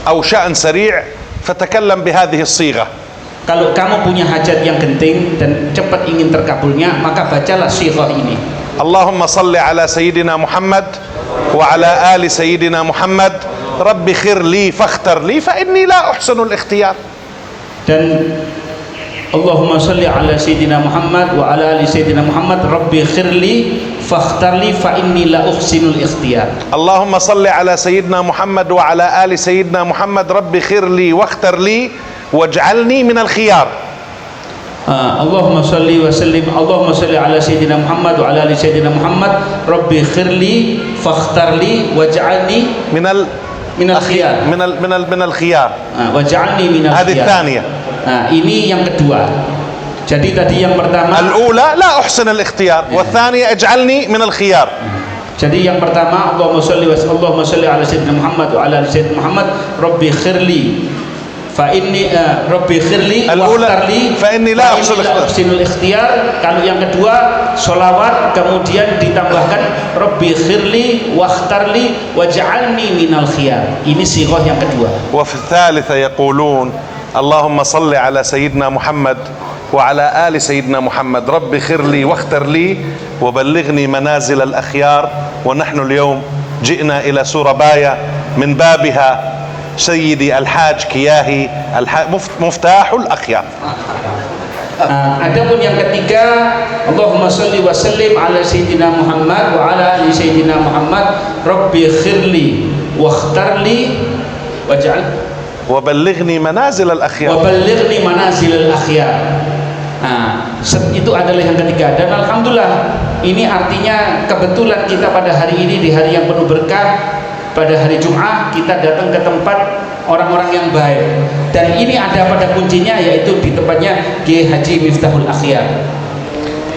أو شأن سريع فتكلم بهذه الصيغة. Kalau kamu punya hajat yang genting dan cepat ingin terkabulnya, maka bacalah sighah ini. اللهم صل على سيدنا محمد وعلى آل سيدنا محمد رب خر لي فاختر لي فإني لا أحسن الاختيار. Dan Allahumma sholli ala sayyidina Muhammad wa ala ali sayyidina Muhammad rabbi khirli fakhtarli fa inni la uhsinul ikhtiyar. اللهم صل على سيدنا محمد وعلى آل سيدنا محمد رب خر لي واختر لي واجعلني من الخيار. Allahumma sholli wa sallim Allahumma sholli ala sayyidina Muhammad wa ala ali sayyidina Muhammad rabbi khirli fakhtarli waj'alni min al-khiyar. من الخيار. Waj'alni min al-khiyar. هذه الثانية. Nah, ini yang kedua. Jadi tadi yang pertama, الأولى لا أحسن الاختيار والثانية اجعلني من الخيار. Jadi yang pertama Allahumma sholli ala sayyidina Muhammad wa ala ali sayyidina Muhammad rabbi khirli fa inni rabbi khirli wakhtarli fa inni la uhsinul ikhtiyar. Kalau yang kedua sholawat kemudian ditambahkan rabbi khirli wakhtarli waj'alni minal khiyar. Ini sighah yang kedua. وفي الثالثة يقولون اللهم صل على سيدنا محمد وعلى آل سيدنا محمد رب خر لي واختر لي وبلغني منازل الأخيار. ونحن اليوم جئنا إلى سوربايا من بابها سيدي الحاج كياهي مفتاح الأخيار. Adapun yang ketiga, Allahumma sholli wa sallim ala sayyidina Muhammad wa ala ali sayyidina Muhammad rabbi khirli wakhtarli waj'al وبلغني منازل الأخيار. Waballighni manazilal akhyar. Nah, itu adalah yang ketiga. Dan alhamdulillah, ini artinya kebetulan kita pada hari ini di hari yang penuh berkah, pada hari Jumat kita datang ke tempat orang-orang yang baik. Dan ini ada pada kuncinya, yaitu di tempatnya Kiai Haji Miftahul Akhyar.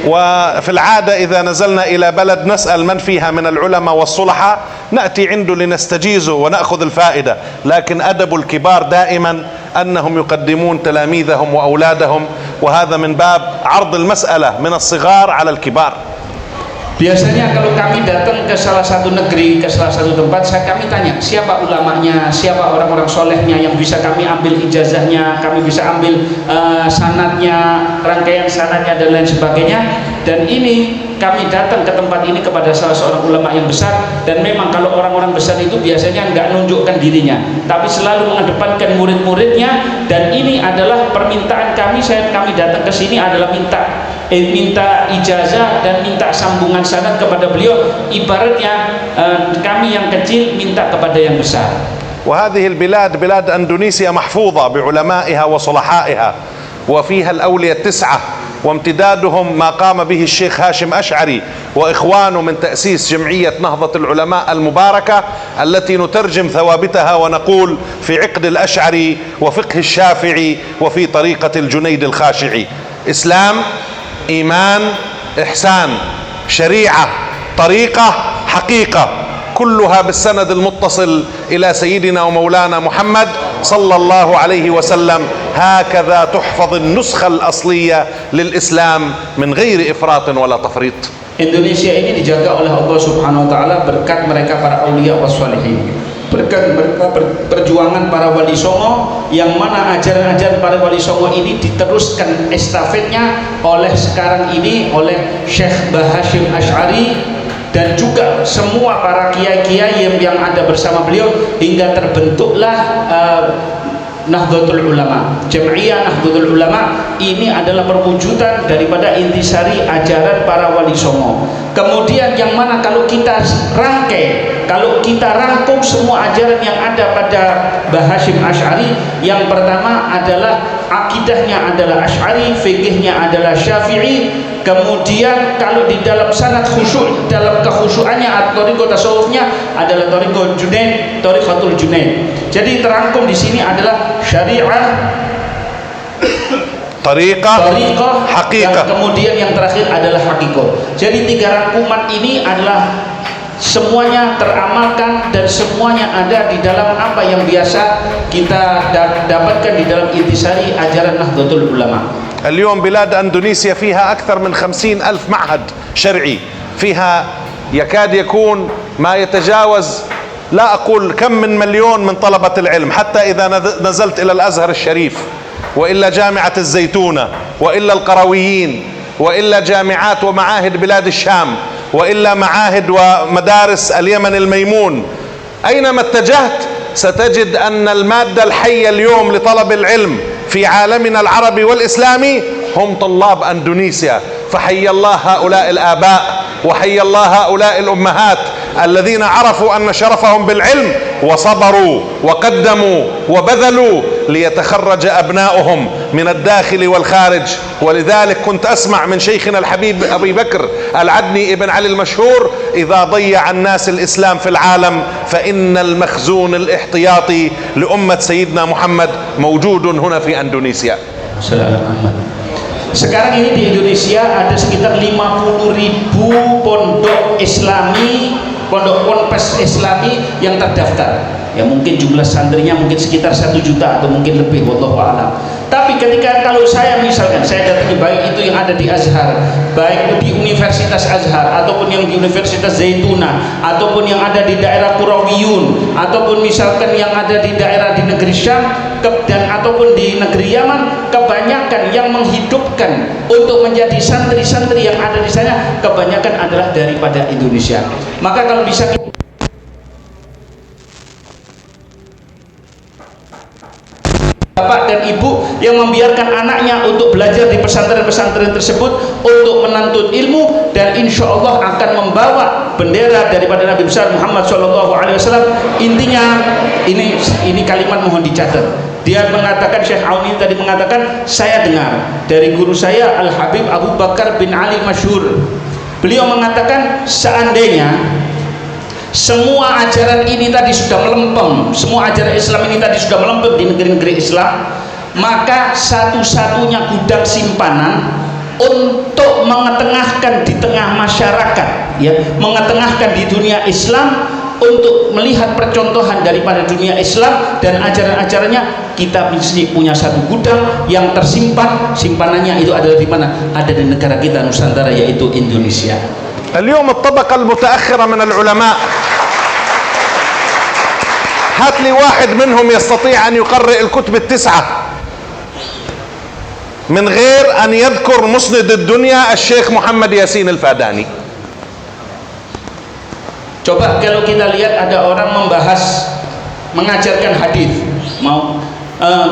وفي العادة إذا نزلنا إلى بلد نسأل من فيها من العلماء والصلحاء نأتي عنده لنستجيزه ونأخذ الفائدة. لكن أدب الكبار دائما أنهم يقدمون تلاميذهم وأولادهم، وهذا من باب عرض المسألة من الصغار على الكبار. Biasanya kalau kami datang ke salah satu negeri, ke salah satu tempat, kami tanya siapa ulamanya, siapa orang-orang solehnya yang bisa kami ambil ijazahnya, kami bisa ambil sanadnya, rangkaian sanadnya dan lain sebagainya. Dan ini kami datang ke tempat ini kepada salah seorang ulama yang besar. Dan memang kalau orang-orang besar itu biasanya nggak nunjukkan dirinya, tapi selalu mengedepankan murid-muridnya. Dan ini adalah permintaan kami. Kami datang ke sini adalah minta ijazah dan minta sambungan sanad kepada beliau. Ibaratnya kami yang kecil minta kepada yang besar. وهذه البلاد بلاد أندونيسيا محفوظة بعلمائها وصلحائها وفيها الأولياء 9 وامتدادهم ما قام به الشيخ هاشم أشعري وإخوانه من تأسيس جمعية نهضة العلماء المباركة التي نترجم ثوابتها ونقول في عقد الأشعري وفقه الشافعي وفي طريقة الجنيد الخاشعي. إسلام، إيمان، إحسان، شريعة، طريقة، حقيقة، كلها بالسند المتصل إلى سيدنا ومولانا محمد صلى الله عليه وسلم. هكذا تحفظ النسخة الأصلية للإسلام من غير إفراط ولا تفريط. Indonesia ini dijaga oleh Allah Subhanahu wa taala berkat mereka para aulia wassalihin. Berkat mereka perjuangan para wali songo, yang mana ajaran-ajaran para wali songo ini diteruskan estafetnya oleh sekarang ini oleh Syekh Hashim Ash'ari dan juga semua para kiai-kiai yang ada bersama beliau, hingga terbentuklah Nahdlatul Ulama. Jam'iyah Nahdlatul Ulama ini adalah perwujudan daripada intisari ajaran para wali songo. Kemudian yang mana kalau kita rangkai, kalau kita rangkum semua ajaran yang ada pada Mbah Hashim Ash'ari, yang pertama adalah akidahnya adalah Ash'ari, fikihnya adalah Syafi'i. Kemudian kalau di dalam sanad khusyuk, dalam kekhusyuannya atau thariqah tasawufnya adalah thariqah Junaid, thariqatul Junaid. Jadi terangkum di sini adalah syariah, tariqah, haqiqah. Kemudian yang terakhir adalah haqiqah. Jadi 3 rangkuman ini adalah semuanya teramalkan dan semuanya ada di dalam apa yang biasa kita dapatkan di dalam intisari ajaran Nahdlatul Ulama. اليوم بلاد أندونيسيا فيها أكثر من 50,000 معهد شرعي، فيها يكاد يكون ما يتجاوز لا أقول كم من مليون من طلبة العلم، حتى إذا نزلت إلى الأزهر الشريف وإلا جامعة الزيتونة وإلا القرويين وإلا جامعات ومعاهد بلاد الشام وإلا معاهد ومدارس اليمن الميمون، أينما اتجهت ستجد أن المادة الحية اليوم لطلب العلم في عالمنا العربي والإسلامي هم طلاب أندونيسيا. فحي الله هؤلاء الآباء وحي الله هؤلاء الأمهات الذين عرفوا أن شرفهم بالعلم وصبروا وقدموا وبذلوا ليتخرج أبناؤهم من الداخل والخارج. ولذلك كنت أسمع من شيخنا الحبيب أبي بكر العدني ابن علي المشهور: إذا ضيع الناس الإسلام في العالم فإن المخزون الاحتياطي لأمة سيدنا محمد موجود هنا في أندونيسيا. Sekarang ini di Indonesia ada sekitar 50.000 pondok Islami, pondok ponpes Islami yang terdaftar. Ya mungkin jumlah santrinya mungkin sekitar 1 juta atau mungkin lebih, wallahu a'lam. Tapi ketika kalau saya misalkan saya datangi baik itu yang ada di Azhar, baik di Universitas Azhar ataupun yang di Universitas Zaituna ataupun yang ada di daerah Qurawiyun ataupun misalkan yang ada di daerah di negeri Syam dan ataupun di negeri Yaman, kebanyakan yang menghidupkan untuk menjadi santri-santri yang ada di sana kebanyakan adalah daripada Indonesia. Maka kalau bisa bapak dan ibu yang membiarkan anaknya untuk belajar di pesantren-pesantren tersebut untuk menuntut ilmu, dan insya Allah akan membawa bendera daripada Nabi besar Muhammad SAW. Intinya ini kalimat mohon dicatat. Dia mengatakan, Syekh Auni tadi mengatakan, saya dengar dari guru saya Al Habib Abu Bakar bin Ali Masyhur, beliau mengatakan seandainya semua ajaran ini tadi sudah melempem, semua ajaran Islam ini tadi sudah melempem di negeri-negeri Islam, maka satu-satunya gudang simpanan untuk mengetengahkan di tengah masyarakat, ya, mengetengahkan di dunia Islam untuk melihat percontohan daripada dunia Islam dan ajaran-ajarannya, kita mesti punya satu gudang yang tersimpan. Simpanannya itu adalah di mana? Ada di negara kita Nusantara, yaitu Indonesia. اليوم الطبقة المتأخرة من العلماء هات لي واحد منهم يستطيع أن يقرئ الكتب ال9 من غير أن يذكر مسند الدنيا الشيخ محمد ياسين الفاداني. Coba kalau kita lihat ada orang membahas mengajarkan hadis, mau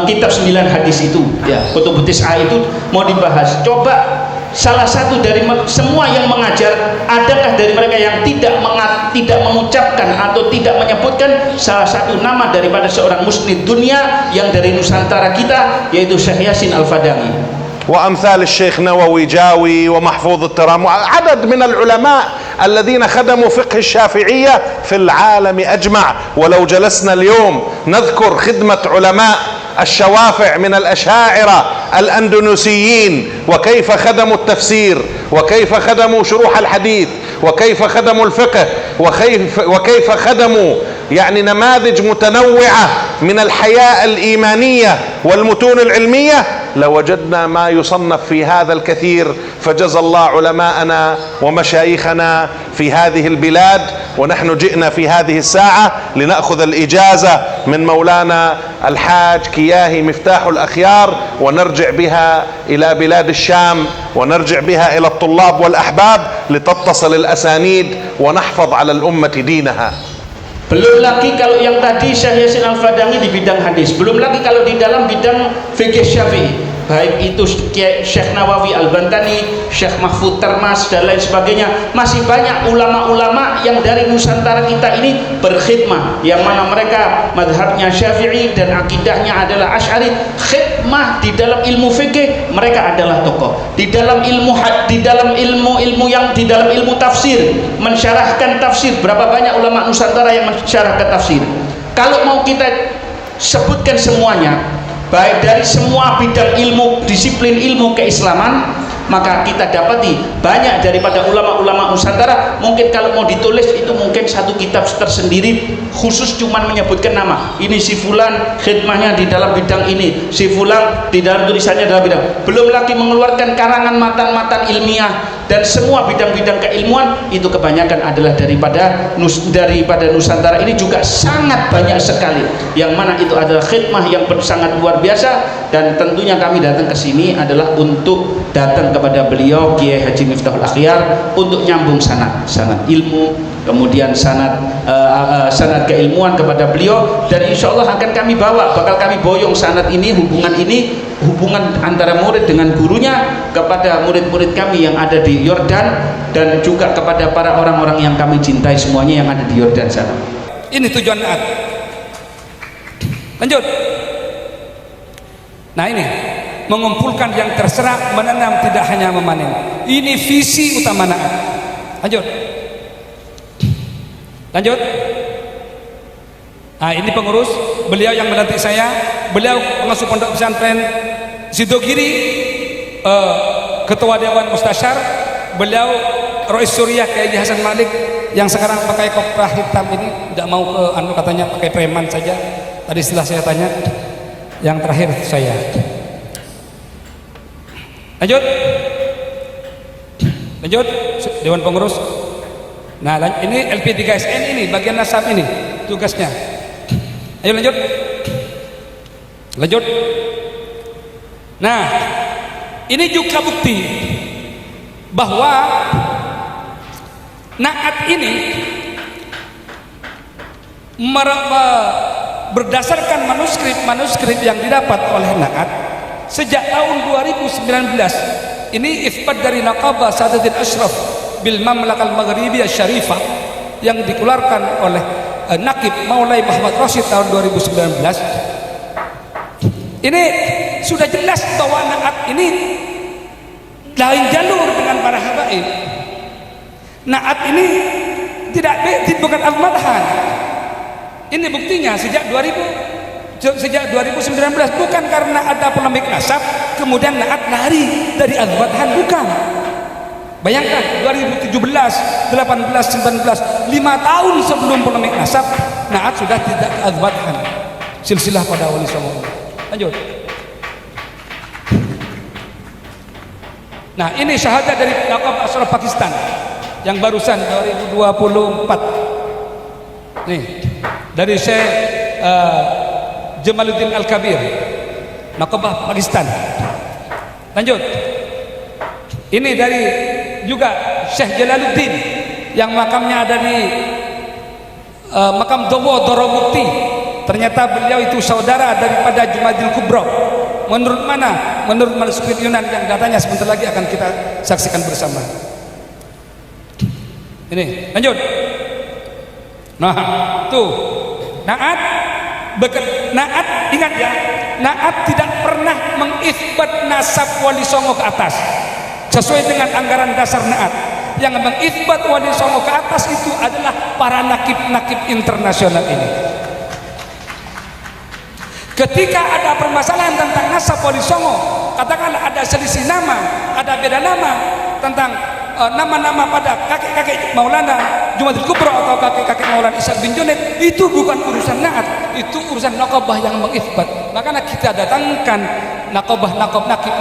kitab 9 hadis itu, ya, kutubut tis'ah itu mau dibahas. Coba salah satu dari semua yang mengajar, adakah dari mereka yang tidak mengucapkan atau tidak menyebutkan salah satu nama daripada seorang musnid dunia yang dari Nusantara kita, yaitu Syekh Yasin Al-Fadani. وأمثال الشيخ نووي جاوي ومحفوظ الترام، عدد من العلماء الذين خدموا فقه الشافعية في العالم أجمع. ولو جلسنا اليوم نذكر خدمة علماء الشوافع من الأشاعرة الأندونيسيين وكيف خدموا التفسير وكيف خدموا شروح الحديث وكيف خدموا الفقه وكيف خدموا يعني نماذج متنوعة من الحياة الإيمانية والمتون العلمية، لوجدنا ما يصنف في هذا الكثير. فجزى الله علماءنا ومشايخنا في هذه البلاد، ونحن جئنا في هذه الساعة لنأخذ الإجازة من مولانا الحاج كياهي مفتاح الأخيار ونرجع بها إلى بلاد الشام ونرجع بها إلى الطلاب والأحباب لتتصل الأسانيد ونحفظ على الأمة دينها. Belum lagi kalau yang tadi Syekh Yasin Al-Fadani di bidang hadis, belum lagi kalau di dalam bidang fikih Syafi'i, baik itu Syekh Nawawi Al-Bantani, Syekh Mahfud Termas dan lain sebagainya. Masih banyak ulama-ulama yang dari Nusantara kita ini berkhidmah, yang mana mereka madhabnya Syafi'i dan akidahnya adalah Asy'ari. Khidmah di dalam ilmu fikih, mereka adalah tokoh. Di dalam ilmu tafsir, mensyarahkan tafsir, berapa banyak ulama Nusantara yang mensyarahkan tafsir. Kalau mau kita sebutkan semuanya, baik dari semua bidang ilmu, disiplin ilmu keislaman, maka kita dapati banyak daripada ulama-ulama Nusantara. Mungkin kalau mau ditulis itu mungkin satu kitab tersendiri khusus cuman menyebutkan nama, ini si fulan khidmahnya di dalam bidang ini, si fulan di dalam tulisannya dalam bidang. Belum lagi mengeluarkan karangan matan-matan ilmiah, dan semua bidang-bidang keilmuan itu kebanyakan adalah daripada Nusantara ini juga sangat banyak sekali, yang mana itu adalah khidmah yang sangat luar biasa. Dan tentunya kami datang ke sini adalah untuk datang kepada beliau Kiai Haji Miftahul Akhyar untuk nyambung sanad ilmu, kemudian sanad keilmuan kepada beliau, dan insya Allah bakal kami boyong sanad ini, hubungan antara murid dengan gurunya kepada murid-murid kami yang ada di Yordan, dan juga kepada para orang-orang yang kami cintai semuanya yang ada di Yordan sana. Ini tujuan Naat. Lanjut. Nah ini mengumpulkan yang terserah, menanam tidak hanya memanen. Ini visi utama Naat. Lanjut. Nah ini pengurus, beliau yang melantik saya, beliau pengasuh pondok pesantren Sidogiri, ketua dewan mustasyar, beliau Rois Suriah Kiai Hasan Malik yang sekarang pakai koprah hitam ini, tidak mau ke katanya pakai preman saja. Tadi setelah saya tanya, yang terakhir saya. Lanjut dewan pengurus. Nah ini LP3SN ini bagian nasab ini tugasnya. Ayo lanjut. Nah ini juga bukti bahwa Naat ini berdasarkan manuskrip yang didapat oleh Naat sejak tahun 2019. Ini ifbat dari Naqabah Sadatul Ashraf bil Mamlakah Al-Maghribiyah Syarifah yang dikeluarkan oleh Naqib Maulai Muhammad Rashid tahun 2019. Ini sudah jelas bahwa Naat ini lain jalur dengan para habaib. Naat ini bukan al-madhan. Ini buktinya sejak 2019, bukan karena ada polemik nasab kemudian Naat lari dari al-madhan, bukan. Bayangkan 2017, 18, 19, 5 tahun sebelum polemik nasab, Naat sudah tidak al-madhan, silsilah pada Wali Songo. Lanjut. Nah ini syahadat dari Naqab Ashraf Pakistan yang barusan 2024 nih, dari Syekh Jamaluddin Al-Kabir, Naqabah Pakistan. Lanjut. Ini dari juga Syekh Jalaluddin yang makamnya ada di makam Dowo Dorobukti. Ternyata beliau itu saudara daripada Jumadil Kubro. Menurut mana? Menurut manuskrip Yunan yang datanya sebentar lagi akan kita saksikan bersama. Ini lanjut. Nah tuh Naat ingat ya, Naat tidak pernah mengisbat nasab Wali Songo ke atas sesuai dengan anggaran dasar Naat. Yang mengisbat Wali Songo ke atas itu adalah para nakib-nakib internasional ini. Ketika ada permasalahan tentang nasab Wali Songo, katakanlah ada selisih nama, ada beda nama tentang nama-nama pada kakek-kakek Maulana Jumadil Kubro atau kakek-kakek Maulana Ishaq bin Junaid, itu bukan urusan Naat, itu urusan Naqabah yang mengisbat. Makanya kita datangkan Naqabah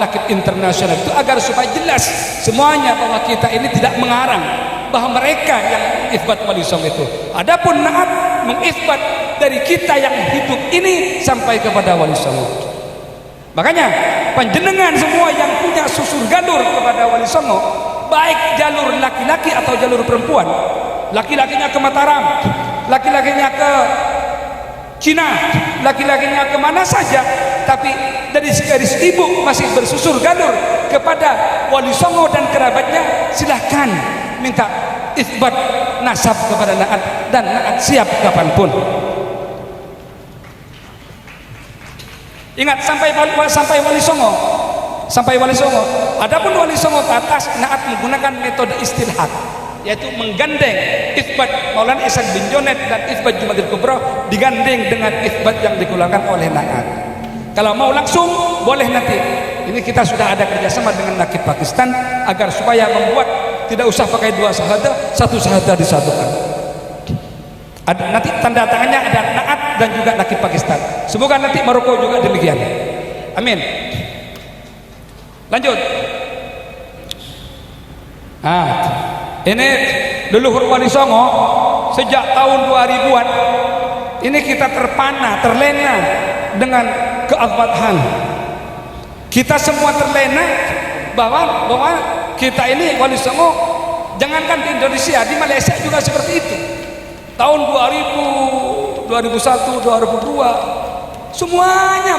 nakib internasional itu agar supaya jelas semuanya bahwa kita ini tidak mengarang bahwa mereka yang mengisbat Wali Songo itu. Adapun Naat mengisbat dari kita yang hidup ini sampai kepada Wali Songo. Makanya panjenengan semua yang punya susur galur kepada Wali Songo, baik jalur laki-laki atau jalur perempuan, laki-lakinya ke Mataram, laki-lakinya ke Cina, laki-lakinya kemana saja, tapi dari garis ibu masih bersusur galur kepada Wali Songo dan kerabatnya, silahkan minta isbat nasab kepada Naat, dan Naat siap kapanpun. Ingat sampai Wali Songo. Adapun Wali Songo ke atas, Naat menggunakan metode istilhat, yaitu menggandeng isbat Maulana Ishaq bin Junaid dan isbat Jumadil Kubro digandeng dengan isbat yang dikeluarkan oleh Naat. Kalau mau langsung boleh nanti. Ini kita sudah ada kerjasama dengan Nakib Pakistan agar supaya membuat tidak usah pakai 2 syahadah, 1 syahadah disatukan. Ada nanti tanda tangannya ada Naat dan juga Nakib Pakistan. Semoga nanti Maroko juga demikian. Amin. Lanjut. Nah, ini leluhur Wali Songo sejak tahun 2000-an ini kita terpana, terlena dengan keazmatan. Kita semua terlena bahwa kita ini Wali Songo, jangankan di Indonesia, di Malaysia juga seperti itu. Tahun 2000, 2001, 2002 semuanya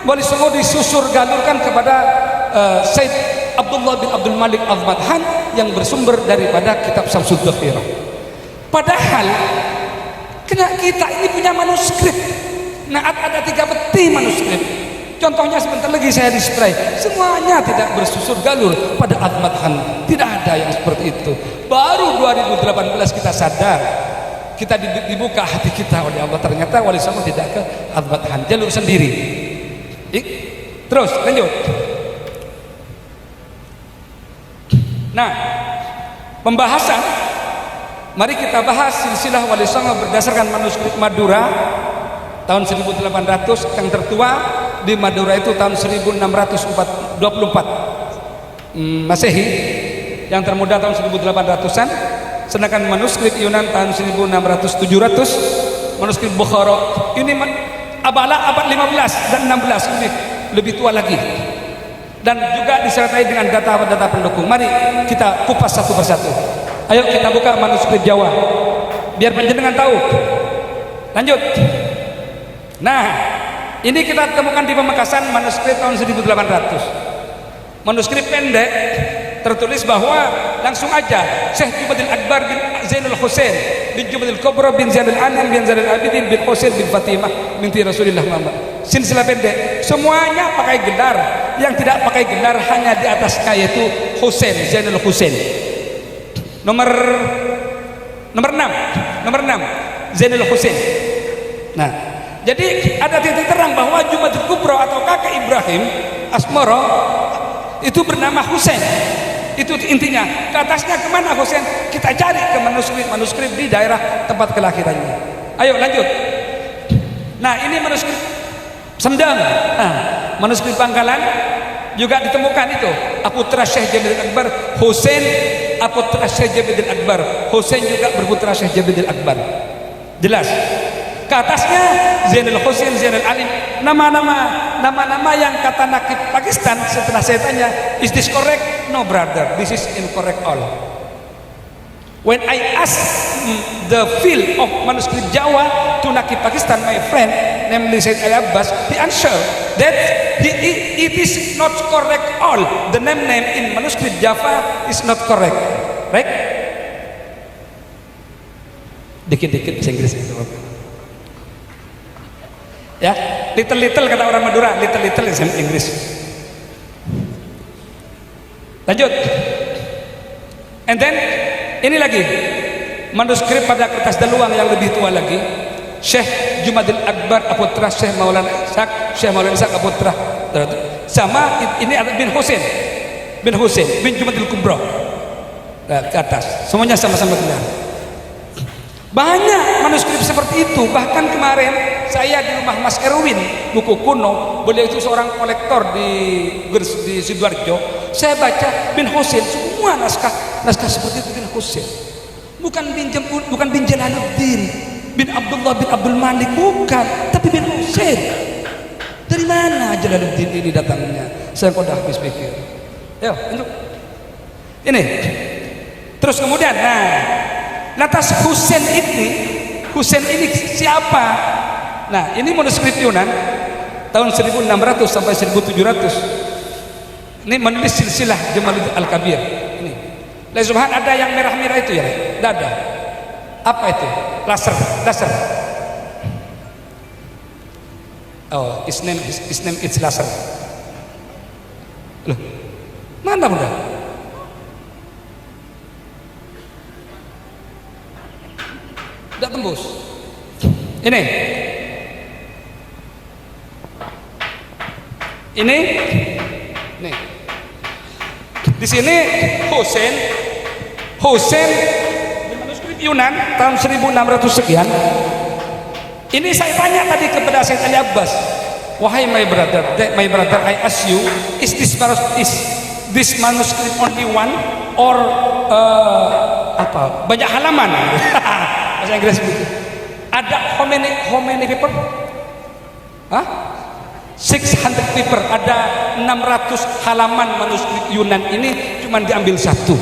Wali Songo disusur galurkan kepada Said Abdullah bin Abdul Malik Al-Madhan yang bersumber daripada kitab Syamsul Dhakhirah. Padahal kita ini punya manuskrip. Naat ada 3 peti manuskrip. Contohnya sebentar lagi saya display. Semuanya tidak bersusur galur pada Al-Madhan. Tidak ada yang seperti itu. Baru 2018 kita sadar. Kita dibuka hati kita oleh Allah. Ternyata Wali Songo tidak ke Al-Madhan, jalur sendiri. Terus lanjut. Nah, pembahasan, mari kita bahas silsilah Wali Songo berdasarkan manuskrip Madura tahun 1800. Yang tertua di Madura itu tahun 1624 Masehi, yang termuda tahun 1800-an. Sedangkan manuskrip Yunan tahun 1600-700, manuskrip Bukhara ini abad 15 dan 16, ini lebih tua lagi. Dan juga disertai dengan data-data pendukung. Mari kita kupas satu persatu. Ayo kita buka manuskrip Jawa biar panjenengan tahu. Lanjut. Nah, ini kita temukan di Pamekasan manuskrip tahun 1800. Manuskrip pendek tertulis bahwa langsung aja Syekh Jumadil Akbar bin Zainul Husain bin Jumadil Kubra bin Zainul Alim bin Zainul Abidin bin Husain bin Fatimah binti Rasulullah Muhammad. Silsilah pendek semuanya pakai gelar, yang tidak pakai gelar hanya di atasnya yaitu Husain, Zainul Husain. Nomor 6 Zainul Husain. Nah, jadi ada titik terang bahwa Jumadil Kubra atau kakek Ibrahim Asmoro itu bernama Husain. Itu intinya. Ke atasnya kemana Husain? Kita cari ke manuskrip di daerah tempat kelahirannya. Ayo lanjut. Nah, ini manuskrip Sendang. Nah, manuskrip Bangkalan juga ditemukan itu. Aputra Syekh Jabir Akbar Husain, aputra Syekh Jabir Akbar Husain juga berputra Syekh Jabir Akbar. Jelas. Ke atasnya Zainul Husain, Zainul Alim, nama-nama yang kata nakib Pakistan. Setelah saya tanya, is this correct? No brother, this is incorrect all. When I ask the field of manuscript Jawa to nakib Pakistan, my friend namely Said Ali Abbas, he answered that it is not correct all. The name in manuscript Java is not correct, right? Dikit-dikit bahasa Inggris itu. Ya, little kata orang Madura, little bahasa Inggris. Lanjut. And then ini lagi manuskrip pada kertas daluang yang lebih tua lagi. Syekh Jumadil Akbar aputra Syekh Maulana Ishaq aputra sama ini ada bin Husain bin Jumadil Kubra. Nah, ke atas semuanya sama-sama benar. Banyak manuskrip seperti itu. Bahkan kemarin saya di rumah Mas Erwin buku kuno, beliau itu seorang kolektor di Sidoarjo. Saya baca bin Husain, semua naskah seperti itu bin Husain. Bukan bin Jalaluddin bin Abdullah bin Abdul Malik, bukan, tapi bin Husain. Dari mana Jalaluddin ini datangnya? Saya kok dah habis pikir. Ya, ini. Terus kemudian, lantas Husain ini siapa? Nah, ini manuskrip Yunan tahun 1600 sampai 1700. Ini menulis silsilah Jamaluddin Al-Kabir. Ini. Lah subhan ada yang merah-merah itu ya? Tidak ada. Apa itu? Laser. Oh, his name it's laser. Loh, mana bunda? Tidak tembus. Ini. Nih. Di sini Husain di manuskrip Yunan tahun 1600 sekian. Ini saya tanya tadi kepada Said Ali Abbas, wahai my brother, I ask you, is this manuscript only one or banyak halaman? Bahasa Inggris begitu. Ada how many paper? 600 paper. Ada 600 halaman manuskrip Yunan ini cuma diambil satu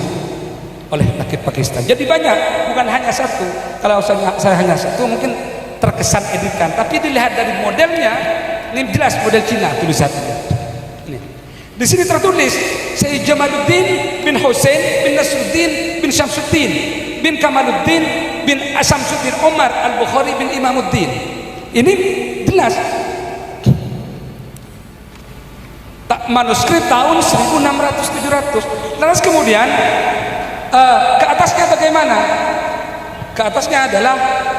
oleh rakyat Pakistan. Jadi banyak, bukan hanya satu. Kalau saya hanya satu mungkin terkesan editan, tapi dilihat dari modelnya, ini jelas model Cina tulisannya. Ini. Di sini tertulis Sayyid Jamaluddin bin Hussein bin Nasruddin bin Syamsuddin bin Kamaluddin bin Syamsuddin Umar Al-Bukhari bin Imamuddin. Ini jelas manuskrip tahun 1600-700. Terus kemudian ke atasnya bagaimana? Ke atasnya adalah,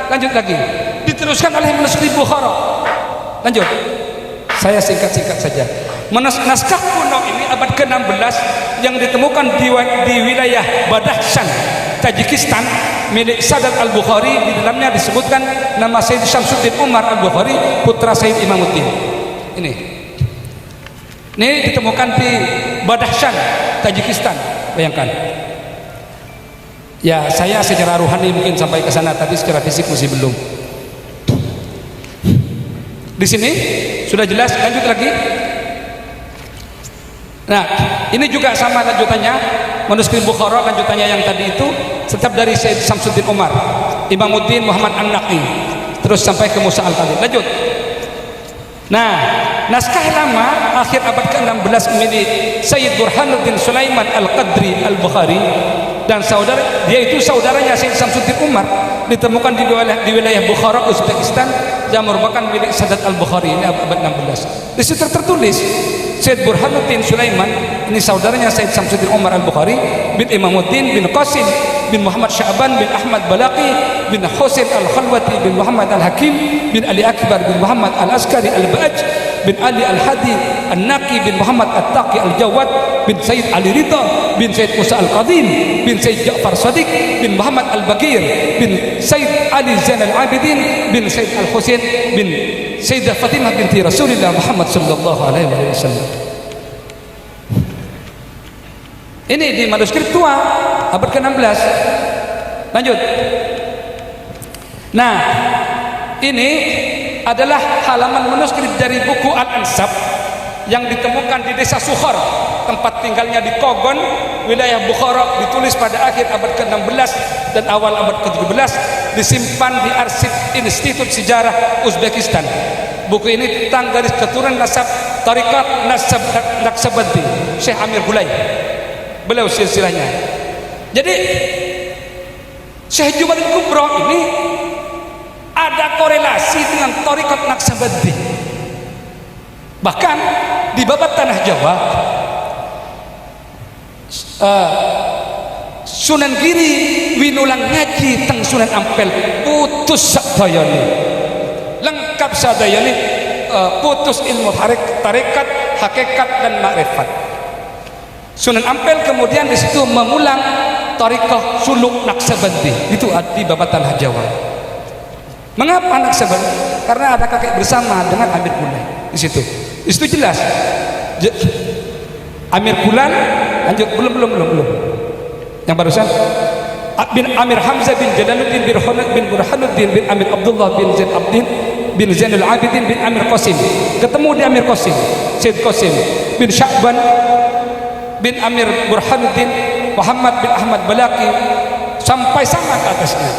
lanjut lagi, diteruskan oleh manuskrip Bukhara. Lanjut, saya singkat-singkat saja. Naskah kuno ini abad ke-16 yang ditemukan di wilayah Badakhshan, Tajikistan, milik Sadat Al-Bukhari. Di dalamnya disebutkan nama Sayyid Syamsuddin Umar Al-Bukhari, putra Sayyid Imamuddin. Ini ditemukan di Badakhshan, Tajikistan. Bayangkan. Ya, saya secara rohani mungkin sampai ke sana, tapi secara fisik masih belum. Di sini sudah jelas. Lanjut lagi. Nah, ini juga sama lanjutannya, manuskrip Bukhara lanjutannya yang tadi itu, tetap dari Sayyid Syamsuddin Umar, Imamuddin Muhammad An-Naqi, terus sampai ke Musa Al-Qadir. Lanjut. Nah, naskah lama akhir abad ke-16 milik Sayyid Burhanuddin Sulaiman Al-Qadri Al-Bukhari dan dia itu saudaranya Sayyid Syamsuddin Umar, ditemukan di wilayah Bukhara, Uzbekistan, yang merupakan milik Sadat Al-Bukhari. Ini abad 16. Di situ tertulis Sayyid Burhanuddin Sulaiman, ini saudaranya Sayyid Syamsuddin Umar Al-Bukhari bin Imamuddin bin Qasim bin Muhammad Sya'ban bin Ahmad Balaqi bin Husain Al-Khalwati bin Muhammad Al-Hakim bin Ali Akbar bin Muhammad Al-Askari Al-Ba'aj bin Ali Al-Hadi An-Naqi bin Muhammad At-Taqi Al-Jawad bin Sayyid Ali Ridha bin Sayyid Musa Al-Qadim bin Sayyid Ja'far Sadiq bin Muhammad Al-Bagir bin Sayyid Ali Zain Al-Abidin bin Sayyid Al-Husain bin Sayyidah Fatimah binti Rasulullah Muhammad sallallahu alaihi wasallam. Ini di manuskrip tua abad ke-16. Lanjut. Nah, ini adalah halaman manuskrip dari buku Al-Ansab yang ditemukan di desa Sukhar, tempat tinggalnya di Kogon, wilayah Bukhara, ditulis pada akhir abad ke-16 dan awal abad ke-17, disimpan di arsip Institut Sejarah Uzbekistan. Buku ini tentang garis keturunan nasab Tarikat Naqsabandi Syekh Amir Hulay, beliau silsilahnya. Jadi Syekh Jumadil Kubra ini ada korelasi dengan Tarikat Naqsabandi. Bahkan di babat tanah Jawa, Sunan Giri winulang ngaji teng Sunan Ampel putus sadayane, lengkap sadayane, putus ilmu tarekat, hakikat dan makrifat. Sunan Ampel kemudian di situ mengulang tarikah suluk Naqsabandi, itu di babat tanah Jawa. Mengapa Naqsabandi? Karena ada kakek bersama dengan Amir Kulai di situ. Di situ jelas. Amir Kulan, lanjut, belum. Yang barusan bin Amir Hamzah bin Jalaluddin bin Burhanuddin bin Amir Abdullah bin Zain Abdin bin Zainul Abidin bin Amir Qasim. Ketemu di Amir Qasim, Syed Qasim bin Sya'ban bin Amir Burhanuddin Muhammad bin Ahmad Balaqi, sampai sama ke atasnya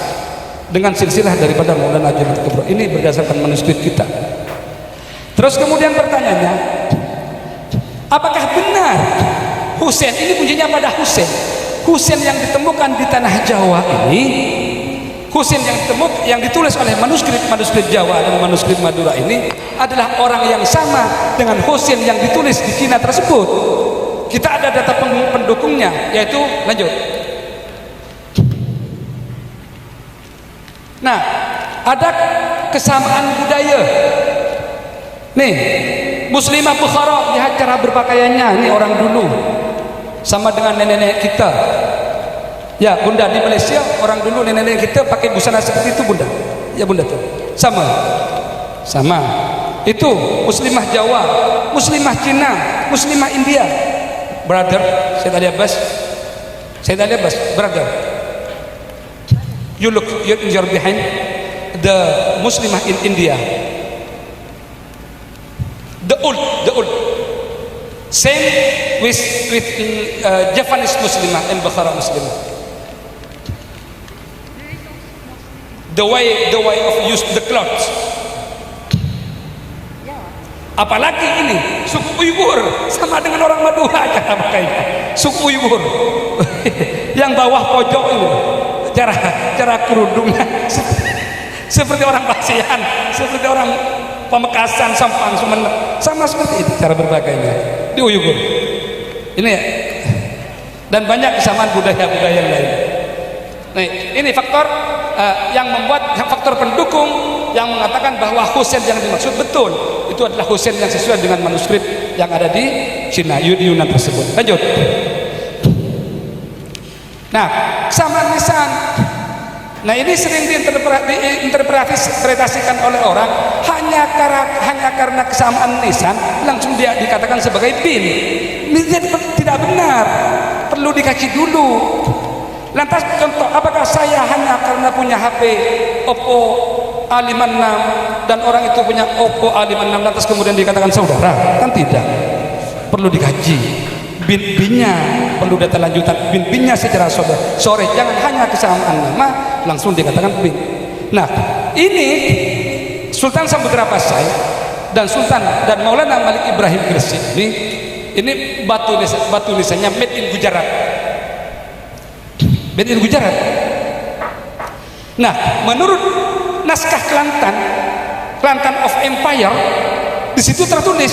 dengan silsilah daripada Maulana Jumadil Kubra. Ini berdasarkan manuskrip kita. Terus kemudian pertanyaannya, apakah benar Husain ini kuncinya pada Husain yang ditemukan di tanah Jawa ini, Husain yang ditulis oleh manuskrip Jawa dan manuskrip Madura ini adalah orang yang sama dengan Husain yang ditulis di Cina tersebut? Kita ada data pendukungnya, yaitu, lanjut. Nah, ada kesamaan budaya. Nih, Muslimah Bukhara, lihat cara berpakaiannya. Ini orang dulu sama dengan nenek-nenek kita. Ya, Bunda, di Malaysia orang dulu nenek-nenek kita pakai busana seperti itu, Bunda. Ya, Bunda tuh. Sama. Itu Muslimah Jawa, Muslimah Cina, Muslimah India. brother Said Ali Abbas, brother, you look, you're behind the Muslimah in India, the old, same with Japanese Muslimah and Bukhara Muslimah. The way of use the clothes. Apalagi ini suku Uyghur sama dengan orang Madura cara pakainya. Suku Uyghur yang bawah pojok ini, cara kerudungnya seperti orang Basian, seperti orang Pamekasan, Sampang, Sumeneb, sama seperti itu cara berpakaiannya di Uyghur. Ini ya. Dan banyak kesamaan budaya-budaya yang lain. Nah, ini faktor yang membuat faktor pendukung yang mengatakan bahwa Husain yang dimaksud betul itu adalah Husain yang sesuai dengan manuskrip yang ada di Cina, Yunan tersebut. Lanjut. Nah, kesamaan lisan. Nah, ini sering diinterpretasikan oleh orang hanya karena kesamaan lisan langsung dia dikatakan sebagai bin. Ini tidak benar. Perlu dikaji dulu. Lantas contoh, apakah saya hanya karena punya HP Oppo A56 dan orang itu punya Oppo A56 lantas kemudian dikatakan saudara? Kan tidak. Perlu dikaji. Bin-binnya perlu data lanjutan, bin-binnya secara sore, jangan hanya kesamaan nama langsung dikatakan bin. Nah, ini Sultan Samudra Pasai dan Sultan dan Maulana Malik Ibrahim Gresik ini batu nisannya made in Gujarat. Made in Gujarat. Nah, menurut naskah Kelantan of Empire, di situ tertulis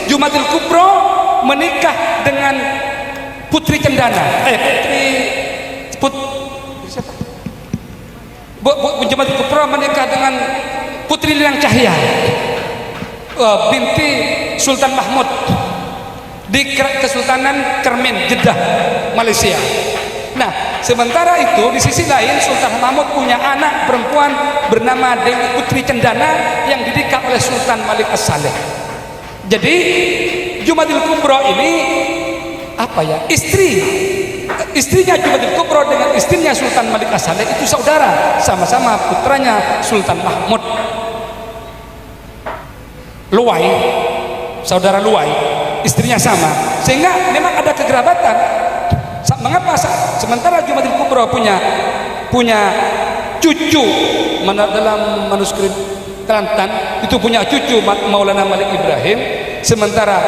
Jumatil Kubro menikah dengan Putri Cendana. Jumatil Kubro menikah dengan Putri Liang Cahya, binti Sultan Mahmud di Kesultanan Kermen, Jeddah, Malaysia. Nah, sementara itu di sisi lain Sultan Mahmud punya anak perempuan bernama Dewi Putri Cendana yang dinikah oleh Sultan Malik As-Saleh. Jadi Jumatil Kubro ini apa ya? Istrinya Jumatil Kubro dengan istrinya Sultan Malik As-Saleh itu saudara, sama-sama putranya Sultan Mahmud. Luwai, saudara Luwai, istrinya sama, sehingga memang ada kekerabatan. Mengapa? Sementara Jumatil Kubro punya cucu, dalam manuskrip Kelantan itu punya cucu Maulana Malik Ibrahim, sementara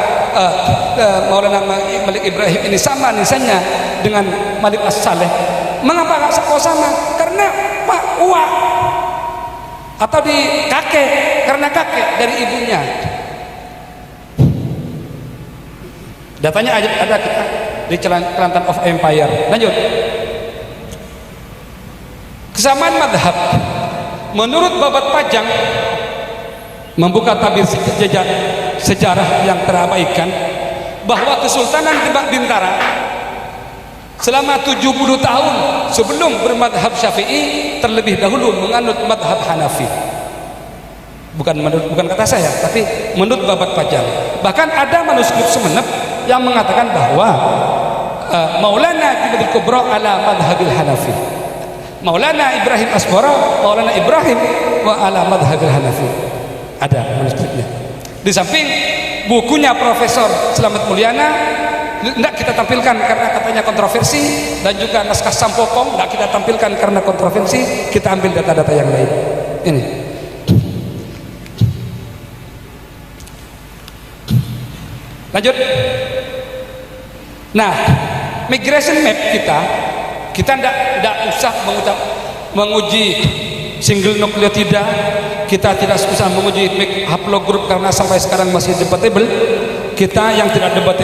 Maulana Malik Ibrahim ini sama nisannya dengan Malik As-Saleh. Mengapa kok sama? Karena Pak Uwa atau di kakek, karena kakek dari ibunya. Datanya ada kita di Kelantan of Empire. Lanjut. Kesamaan madhab menurut Babat Pajang membuka tabir sejarah yang terabaikan bahwa Kesultanan Bintara selama 70 tahun sebelum bermadhab Syafi'i terlebih dahulu menganut madhab Hanafi. Bukan kata saya, tapi menurut Babat Pajang. Bahkan ada manuskrip Sumeneb yang mengatakan bahwa Maulana Jumatil Kubro ala madhabil Hanafi, Maulana Ibrahim Asbara, Maulana Ibrahim wa ala madhabil Hanafi. Ada manuskripnya. Di samping bukunya Profesor Slamet Mulyana tidak kita tampilkan karena katanya kontroversi, dan juga naskah Sampokong tidak kita tampilkan karena kontroversi. Kita ambil data-data yang lain. Ini. Lanjut. Nah, migration map kita tidak usah menguji single nukleotida, kita tidak usah menguji haplogroup karena sampai sekarang masih debatable. Kita yang tidak debatable